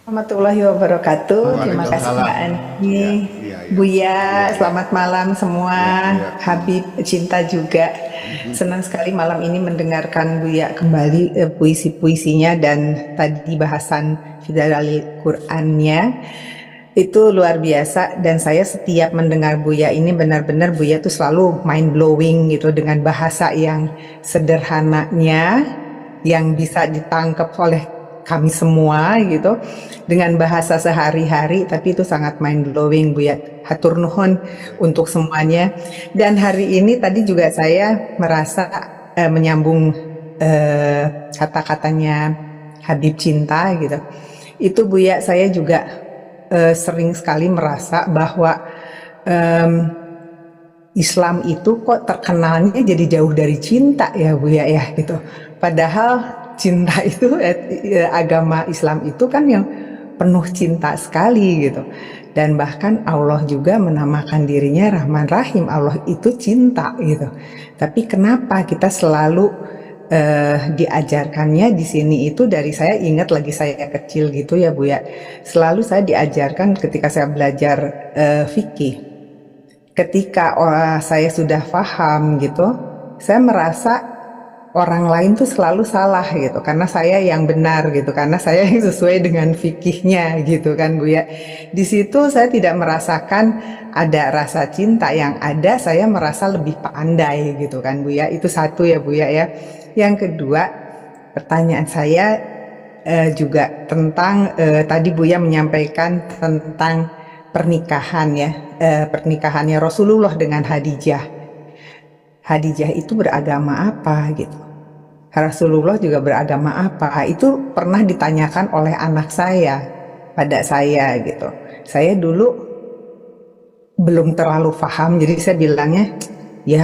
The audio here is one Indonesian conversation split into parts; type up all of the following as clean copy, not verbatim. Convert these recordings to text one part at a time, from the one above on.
Warahmatullahi wabarakatuh. Terima kasih Mbak Waalaikumsalam. Ani, Ya, iya, iya, Buya. iya, iya, Selamat malam semua. iya, iya. Habib cinta juga. Senang sekali malam ini mendengarkan Buya kembali puisi-puisinya dan tadi bahasan dari Qur'annya. Itu luar biasa dan saya setiap mendengar Buya ini benar-benar Buya tuh selalu mind blowing gitu dengan bahasa yang sederhananya yang bisa ditangkap oleh kami semua gitu dengan bahasa sehari-hari, tapi itu sangat mind blowing Bu ya. Hatur nuhun untuk semuanya. Dan hari ini tadi juga saya merasa menyambung kata-katanya Habib Cinta gitu. Itu Bu ya, saya juga sering sekali merasa bahwa Islam itu kok terkenalnya jadi jauh dari cinta ya Bu ya gitu. Padahal cinta itu agama Islam itu kan yang penuh cinta sekali gitu. Dan bahkan Allah juga menamakan dirinya Rahman Rahim. Allah itu cinta gitu. Tapi kenapa kita selalu diajarkannya di sini itu dari saya ingat lagi saya kecil gitu ya Bu ya. Selalu saya diajarkan ketika saya belajar fikih. Ketika saya sudah paham gitu, saya merasa orang lain tuh selalu salah gitu, karena saya yang benar gitu, karena saya yang sesuai dengan fikihnya gitu kan Bu ya. Di situ saya tidak merasakan ada rasa cinta, yang ada saya merasa lebih pandai gitu kan Bu ya. Itu satu ya Bu ya. Yang kedua, pertanyaan saya juga tentang tadi Buya menyampaikan tentang pernikahan ya, pernikahannya Rasulullah dengan Khadijah. Khadijah itu beragama apa gitu? Rasulullah juga beragama apa? Itu pernah ditanyakan oleh anak saya pada saya gitu. Saya dulu belum terlalu paham, jadi saya bilangnya ya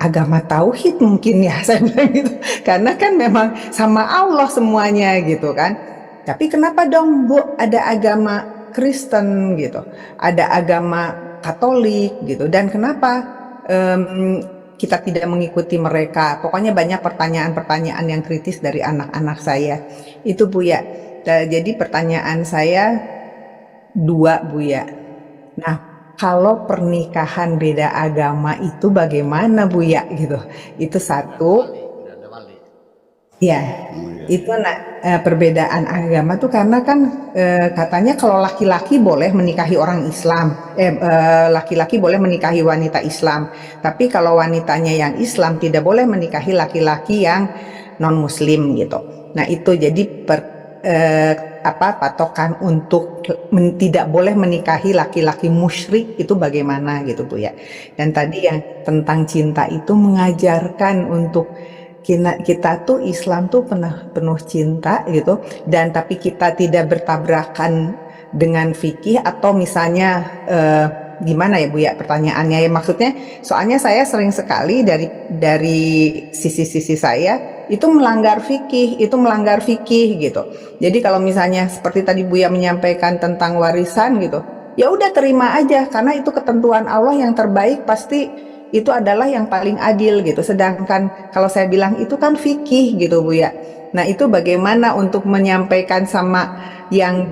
agama tauhid mungkin ya saya bilang gitu, karena kan memang sama Allah semuanya gitu kan. Tapi kenapa dong Bu ada agama Kristen gitu, ada agama Katolik gitu, dan kenapa kita tidak mengikuti mereka? Pokoknya banyak pertanyaan-pertanyaan yang kritis dari anak-anak saya itu Bu ya. Jadi pertanyaan saya dua Bu ya. Nah, kalau pernikahan beda agama itu bagaimana Bu ya gitu? Itu satu. Ya, itu perbedaan agama tuh karena kan katanya kalau laki-laki boleh menikahi orang Islam, laki-laki boleh menikahi wanita Islam, tapi kalau wanitanya yang Islam tidak boleh menikahi laki-laki yang non Muslim gitu. Nah itu jadi patokan untuk tidak boleh menikahi laki-laki musyrik itu bagaimana gitu Bu ya. Dan tadi yang tentang cinta itu mengajarkan untuk kita tuh Islam tuh penuh cinta gitu, dan tapi kita tidak bertabrakan dengan fikih atau misalnya gimana ya Bu ya pertanyaannya ya, maksudnya soalnya saya sering sekali dari sisi-sisi saya itu melanggar fikih gitu. Jadi kalau misalnya seperti tadi Bu ya menyampaikan tentang warisan gitu, ya udah terima aja karena itu ketentuan Allah yang terbaik, pasti itu adalah yang paling adil gitu. Sedangkan kalau saya bilang itu kan fikih gitu Bu ya. Nah itu bagaimana untuk menyampaikan sama yang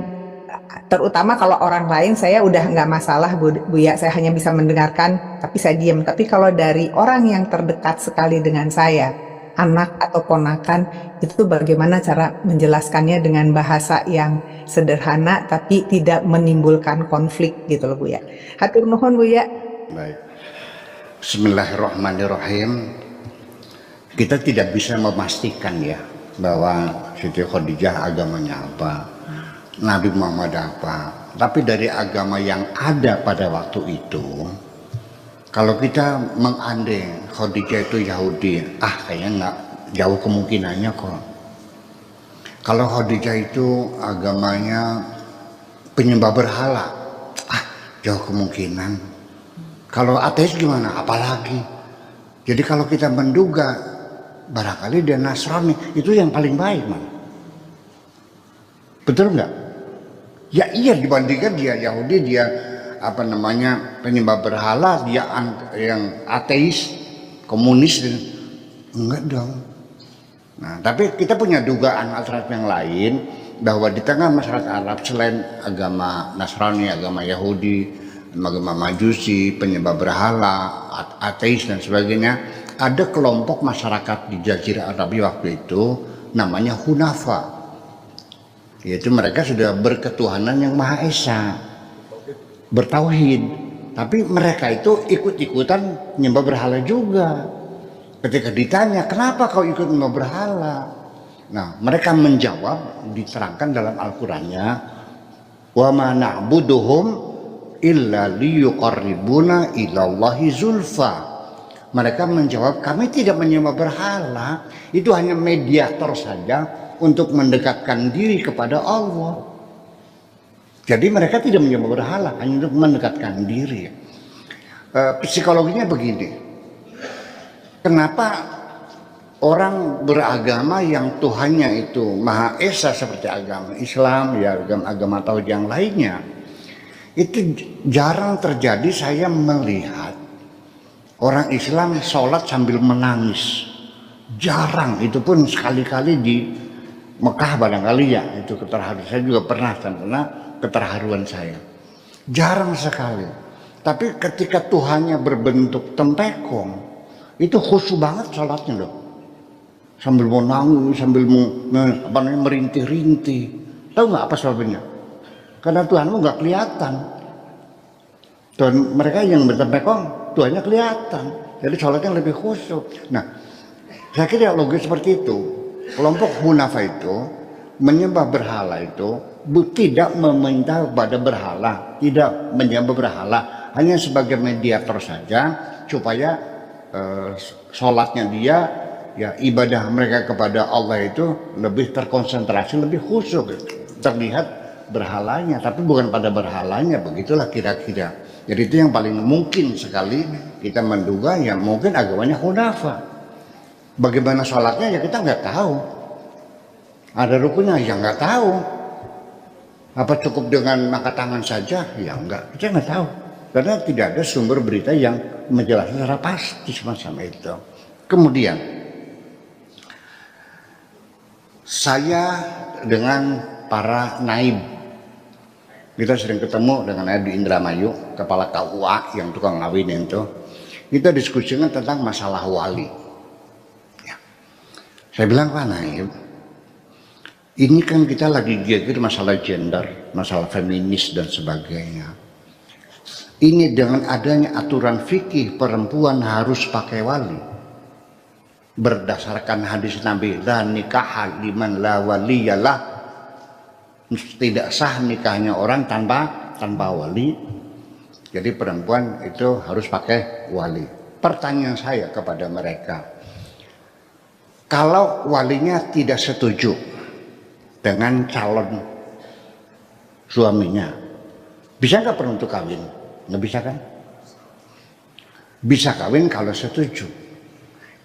terutama kalau orang lain saya udah nggak masalah Bu ya, saya hanya bisa mendengarkan tapi saya diam. Tapi kalau dari orang yang terdekat sekali dengan saya, anak atau ponakan, itu bagaimana cara menjelaskannya dengan bahasa yang sederhana tapi tidak menimbulkan konflik gitu loh Bu ya. Hatur nuhun Bu ya. Baik. Bismillahirrahmanirrahim. Kita tidak bisa memastikan ya bahwa Siti Khadijah agamanya apa, Nabi Muhammad apa. Tapi dari agama yang ada pada waktu itu, kalau kita mengandai Khadijah itu Yahudi, kayaknya nggak jauh kemungkinannya kok. Kalau Khadijah itu agamanya penyembah berhala, jauh kemungkinan. Kalau ateis gimana? Apalagi. Jadi kalau kita menduga barangkali dia Nasrani, itu yang paling baik, man. Betul nggak? Ya iya, dibandingkan dia Yahudi, dia penyembah berhala, dia yang ateis, komunis, enggak dong. Nah, tapi kita punya dugaan alternatif yang lain, bahwa di tengah masyarakat Arab selain agama Nasrani, agama Yahudi, agama Majusi, penyembah berhala, ateis dan sebagainya, ada kelompok masyarakat di Jazirah Arabi waktu itu namanya Hunafa, yaitu mereka sudah berketuhanan yang Maha Esa, bertauhid, tapi mereka itu ikut-ikutan menyembah berhala juga. Ketika ditanya, kenapa kau ikut menyembah berhala? Nah, mereka menjawab, diterangkan dalam Al-Qur'annya, wa ma na'buduhum illa liyuqarribuna ilallahi zulfa. Mereka menjawab, kami tidak menyembah berhala, itu hanya mediator saja untuk mendekatkan diri kepada Allah. Jadi mereka tidak menyembah berhala, hanya untuk mendekatkan diri. Psikologinya begini, kenapa orang beragama yang Tuhannya itu Maha Esa seperti agama Islam, ya agama tauhid yang lainnya, itu jarang terjadi saya melihat orang Islam sholat sambil menangis. Jarang, itu pun sekali-kali di Mekah barangkali ya, itu keterharuan. Saya juga pernah keterharuan saya. Jarang sekali. Tapi ketika Tuhannya berbentuk tempekong, itu khusyuk banget sholatnya loh. Sambil mau nangis, sambil mau merintih-rintih. Tahu nggak apa sebabnya? Karena Tuhanmu nggak kelihatan. Dan mereka yang bertempekong, Tuhannya kelihatan. Jadi sholatnya lebih khusyuk. Nah, saya kira logis seperti itu. Kelompok Hunafa itu menyembah berhala itu tidak meminta kepada berhala, tidak menyembah berhala, hanya sebagai mediator saja supaya sholatnya dia, ya ibadah mereka kepada Allah itu lebih terkonsentrasi, lebih khusyuk. Terlihat berhalanya, tapi bukan pada berhalanya, begitulah kira-kira. Jadi itu yang paling mungkin sekali kita menduga, ya mungkin agamanya Hunafa. Bagaimana sholatnya ya kita nggak tahu. Ada rukunnya ya nggak tahu. Apa cukup dengan angkat tangan saja? Ya enggak, kita nggak tahu. Karena tidak ada sumber berita yang menjelaskan secara pasti semacam itu. Kemudian saya dengan para naib, kita sering ketemu dengan Naib di Indramayu, kepala KUA yang tukang ngawinin itu. Kita diskusikan tentang masalah wali. Ya. Saya bilang, Pak Naib, ini kan kita lagi geger masalah gender, masalah feminis dan sebagainya. Ini dengan adanya aturan fikih perempuan harus pakai wali. Berdasarkan hadis Nabi, la nikah liman la waliyalah. Tidak sah nikahnya orang tanpa wali. Jadi perempuan itu harus pakai wali. Pertanyaan saya kepada mereka, kalau walinya tidak setuju dengan calon suaminya, bisa nggak perlu untuk kawin? Nggak bisa kan? Bisa kawin kalau setuju.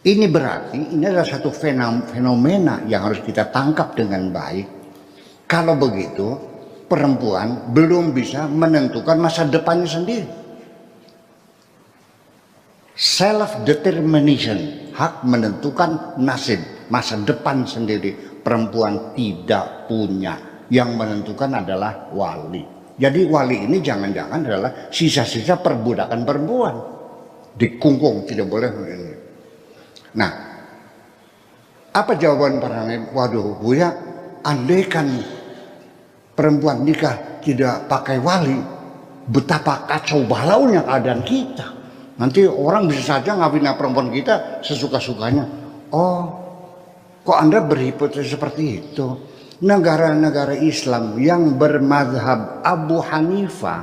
Ini berarti ini adalah satu fenomena yang harus kita tangkap dengan baik. Kalau begitu, perempuan belum bisa menentukan masa depannya sendiri. Self-determination, hak menentukan nasib, masa depan sendiri. Perempuan tidak punya. Yang menentukan adalah wali. Jadi wali ini jangan-jangan adalah sisa-sisa perbudakan perempuan. Dikungkung, tidak boleh. Nah, apa jawaban para naib? Waduh, Buya, andaikan perempuan nikah tidak pakai wali, betapa kacau balaunya keadaan kita. Nanti orang bisa saja ngawin perempuan kita sesuka-sukanya. Oh, kok Anda berhipotesis seperti itu? Negara-negara Islam yang bermadhab Abu Hanifah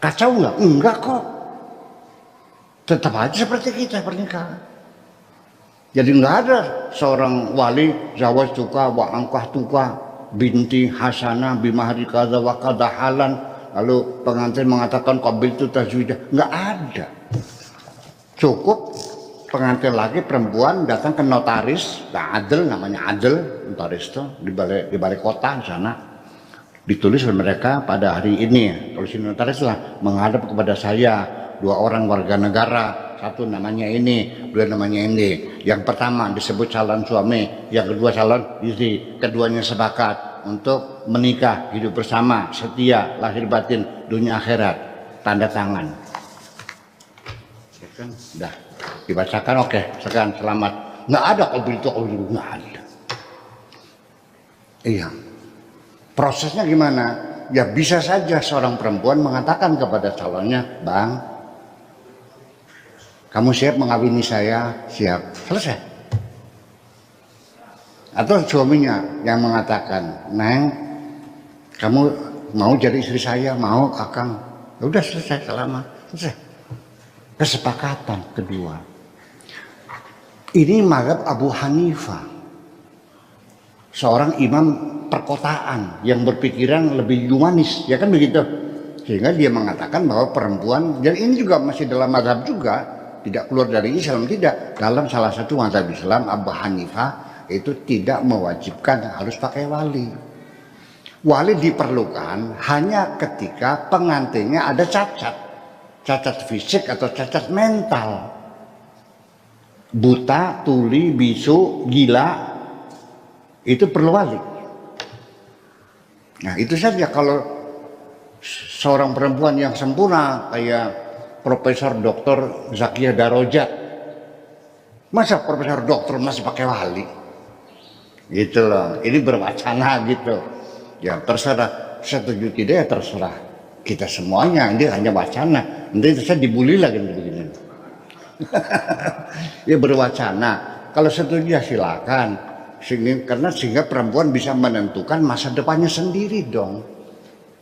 kacau nggak? Enggak kok. Tetap aja seperti kita pernikahan. Jadi nggak ada seorang wali zawaj tuka wa angkah tuka binti Hasanah bimahri kada wa kada halan, lalu pengantin mengatakan qabil itu tazwijah. Nggak ada. Cukup pengantin laki perempuan datang ke notaris, nah adil, namanya adil, notaris itu di balik kota di sana, ditulis oleh mereka pada hari ini, tulis notaris lah menghadap kepada saya 2 orang warga negara satu namanya ini, dua namanya ini. Yang pertama disebut calon suami, yang kedua calon istri. Keduanya sepakat untuk menikah, hidup bersama, setia, lahir batin, dunia akhirat, tanda tangan. Ya kan? Udah dibacakan, oke, sekarang selamat. Nggak ada qabil itu, nggak ada. Iya. Prosesnya gimana? Ya bisa saja seorang perempuan mengatakan kepada calonnya, Bang, kamu siap mengawini saya? Siap. Selesai. Atau suaminya yang mengatakan, Neng, kamu mau jadi istri saya? Mau, Kakang? Ya udah selesai, selamat. Selesai. Kesepakatan kedua. Ini mazhab Abu Hanifah. Seorang imam perkotaan yang berpikiran lebih humanis, ya kan begitu, sehingga dia mengatakan bahwa perempuan, dan ini juga masih dalam mazhab juga, tidak keluar dari Islam, tidak, dalam salah satu mazhab Islam Abu Hanifah itu tidak mewajibkan harus pakai wali. Wali diperlukan hanya ketika pengantinnya ada cacat fisik atau cacat mental, buta, tuli, bisu, gila, itu perlu wali. Nah itu saja. Kalau seorang perempuan yang sempurna kayak Profesor Dr. Zakia Darojat, masa Profesor Doktor masih pakai wali? Gitu loh. Ini berwacana gitu. Ya terserah, setuju tidak ya terserah kita semuanya. Ini hanya wacana. Nanti saya dibully lagi begini. Ya berwacana. Kalau setuju ya silakan. Sehingga perempuan bisa menentukan masa depannya sendiri dong.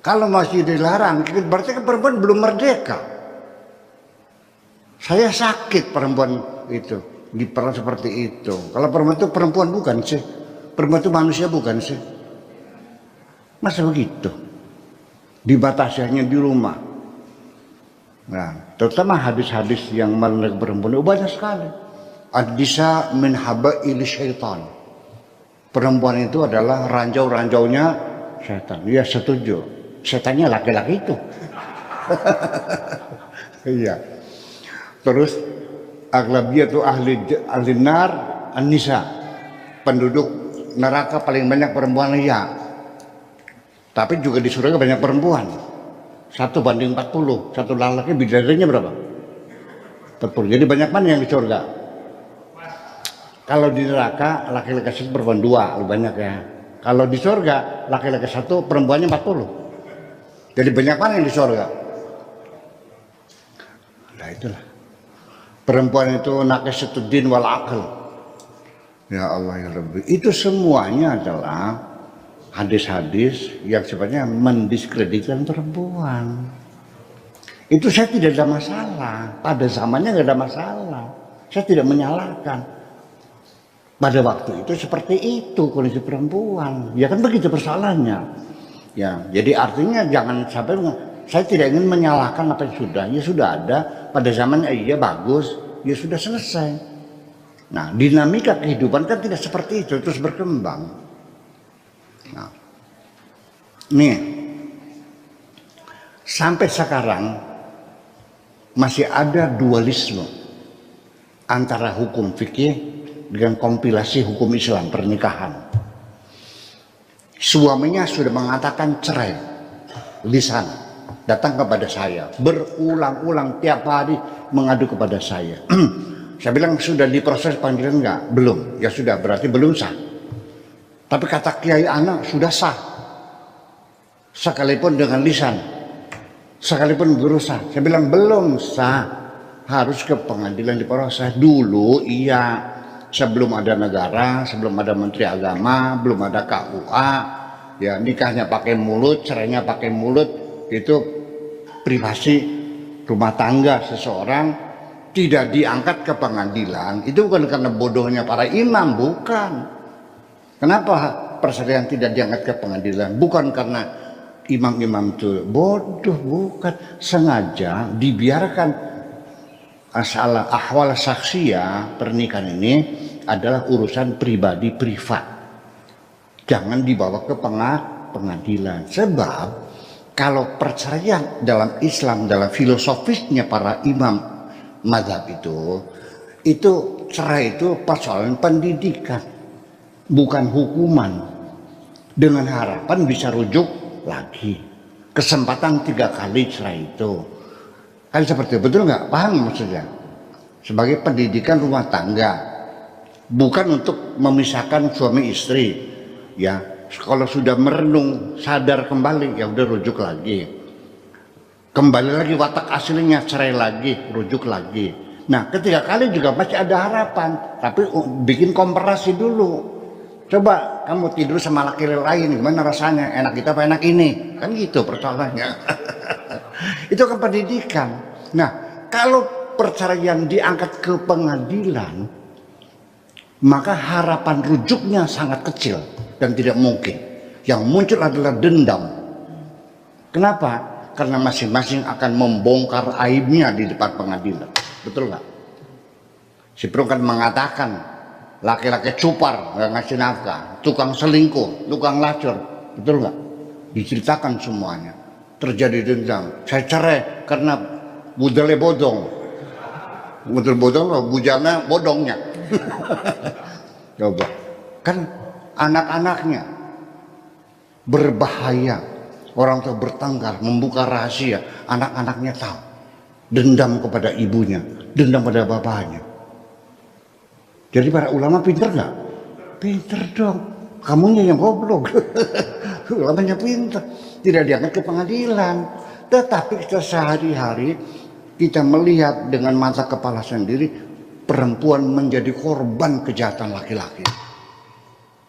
Kalau masih dilarang, berarti kan perempuan belum merdeka. Saya sakit perempuan itu, diperlakukan seperti itu. Kalau perempuan itu perempuan bukan sih? Perempuan itu manusia bukan sih? Masa begitu? Dibatasi hanya di rumah. Nah, terutama hadis-hadis yang melarang perempuan itu banyak sekali. Ad-nisa min haba'il syaitan. Perempuan itu adalah ranjau-ranjaunya setan. Ya setuju. Setannya laki-laki itu. Iya. Terus aghlabiyatu ahli nar an-nisa. Penduduk neraka paling banyak perempuan, ya. Tapi juga di surga banyak perempuan. 1:40. Satu laki bidadarinya berapa? 40. Jadi banyak mana yang di surga? Kalau di neraka laki-laki satu perempuan 2 lebih banyak ya. Kalau di surga laki-laki 1 perempuannya 40. Jadi banyak mana yang di surga? Nah itulah. Perempuan itu naqisatuddin wal aql. Ya Allah ya Rabbi. Itu semuanya adalah hadis-hadis yang sebenarnya mendiskreditkan perempuan. Itu saya tidak ada masalah. Pada zamannya nggak ada masalah. Saya tidak menyalahkan. Pada waktu itu seperti itu kondisi perempuan, ya kan begitu persoalannya. Ya, jadi artinya jangan sampai saya tidak ingin menyalahkan apa yang sudah, ya sudah ada pada zamannya, iya bagus, ya sudah selesai. Nah, dinamika kehidupan kan tidak seperti itu, terus berkembang. Nah, nih sampai sekarang masih ada dualisme antara hukum fikih dengan kompilasi hukum Islam pernikahan. Suaminya sudah mengatakan cerai, lisan datang kepada saya berulang-ulang tiap hari mengadu kepada saya. Saya bilang sudah diproses panggilan enggak? Belum. Ya sudah, berarti belum sah. Tapi kata kiai anak sudah sah. Sekalipun dengan lisan, sekalipun berusaha. Saya bilang belum sah, harus ke pengadilan diproses dulu. Iya. Sebelum ada negara, sebelum ada menteri agama, belum ada KUA, ya nikahnya pakai mulut, cerainya pakai mulut, itu privasi rumah tangga seseorang, tidak diangkat ke pengadilan. Itu bukan karena bodohnya para imam, bukan. Kenapa perceraian tidak diangkat ke pengadilan? Bukan karena imam-imam itu bodoh, bukan. Sengaja dibiarkan. Masalah ahwal saksiyah pernikahan ini adalah urusan pribadi privat. Jangan dibawa ke pengadilan. Sebab kalau perceraian dalam Islam, dalam filosofisnya para imam mazhab itu cerai itu persoalan pendidikan, bukan hukuman. Dengan harapan bisa rujuk lagi. Kesempatan 3 kali cerai itu. Kan seperti itu, betul nggak? Paham maksudnya? Sebagai pendidikan rumah tangga. Bukan untuk memisahkan suami istri. Ya, kalau sudah merenung, sadar kembali, ya udah rujuk lagi. Kembali lagi watak aslinya, cerai lagi, rujuk lagi. Nah, 3 kali juga masih ada harapan. Tapi bikin komparasi dulu. Coba kamu tidur sama laki lain, gimana rasanya? Enak kita apa enak ini? Kan gitu persoalannya. Itu kan pendidikan. Nah, kalau perceraian diangkat ke pengadilan, maka harapan rujuknya sangat kecil dan tidak mungkin. Yang muncul adalah dendam. Kenapa? Karena masing-masing akan membongkar aibnya di depan pengadilan. Betul nggak? Si Prung kan mengatakan, laki-laki cupar, nggak ngasih nafkah, tukang selingkuh, tukang lacur, betul nggak? Diceritakan semuanya. Terjadi dendam. Saya cerai karena budalnya bodong. Budal bodong, bujalnya bodongnya. Coba, kan anak-anaknya berbahaya. Orang tua bertengkar, membuka rahasia, anak-anaknya tahu. Dendam kepada ibunya, dendam pada bapaknya. Jadi para ulama pinter nggak? Pinter dong. Kamunya yang goblok. Ulamanya pinter. Tidak diangkat ke pengadilan. Tetapi kita sehari-hari kita melihat dengan mata kepala sendiri perempuan menjadi korban kejahatan laki-laki.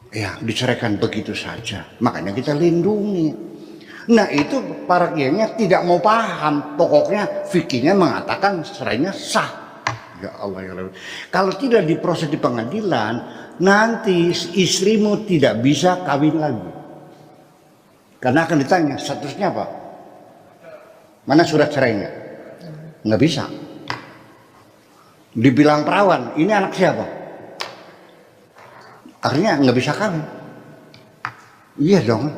Ya, diceraikan begitu saja. Makanya kita lindungi. Nah itu para kiainya tidak mau paham. Pokoknya fikihnya mengatakan cerainya sah. Ya Allah ya Allah. Kalau tidak diproses di pengadilan, nanti istrimu tidak bisa kawin lagi. Karena akan ditanya, statusnya apa? Mana surat cerainya? Nggak bisa. Dibilang perawan, ini anak siapa? Akhirnya nggak bisa kawin. Iya dong.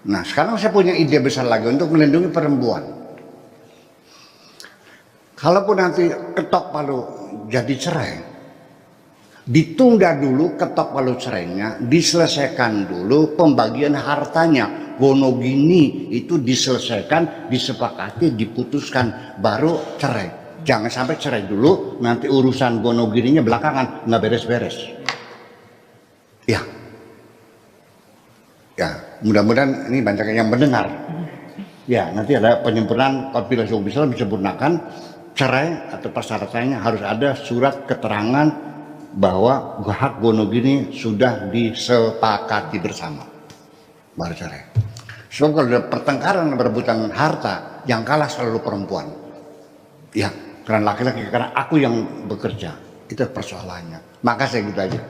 Nah sekarang saya punya ide besar lagi untuk melindungi perempuan. Kalaupun nanti ketok palu jadi cerai, ditunda dulu ketok palu cerainya, diselesaikan dulu pembagian hartanya. Gonogini itu diselesaikan, disepakati, diputuskan, baru cerai. Jangan sampai cerai dulu, nanti urusan gonogininya belakangan, nggak beres-beres. Ya, ya mudah-mudahan ini banyak yang mendengar. Ya, nanti ada penyempurnaan apabila bisa disempurnakan. Cerai atau persyaratannya harus ada surat keterangan bahwa hak gonogini sudah disepakati bersama, baru cerai. So kalau ada pertengkaran berebutan harta, yang kalah selalu perempuan. Ya, karena laki-laki, karena aku yang bekerja, itu persoalannya. Makasih gitu aja.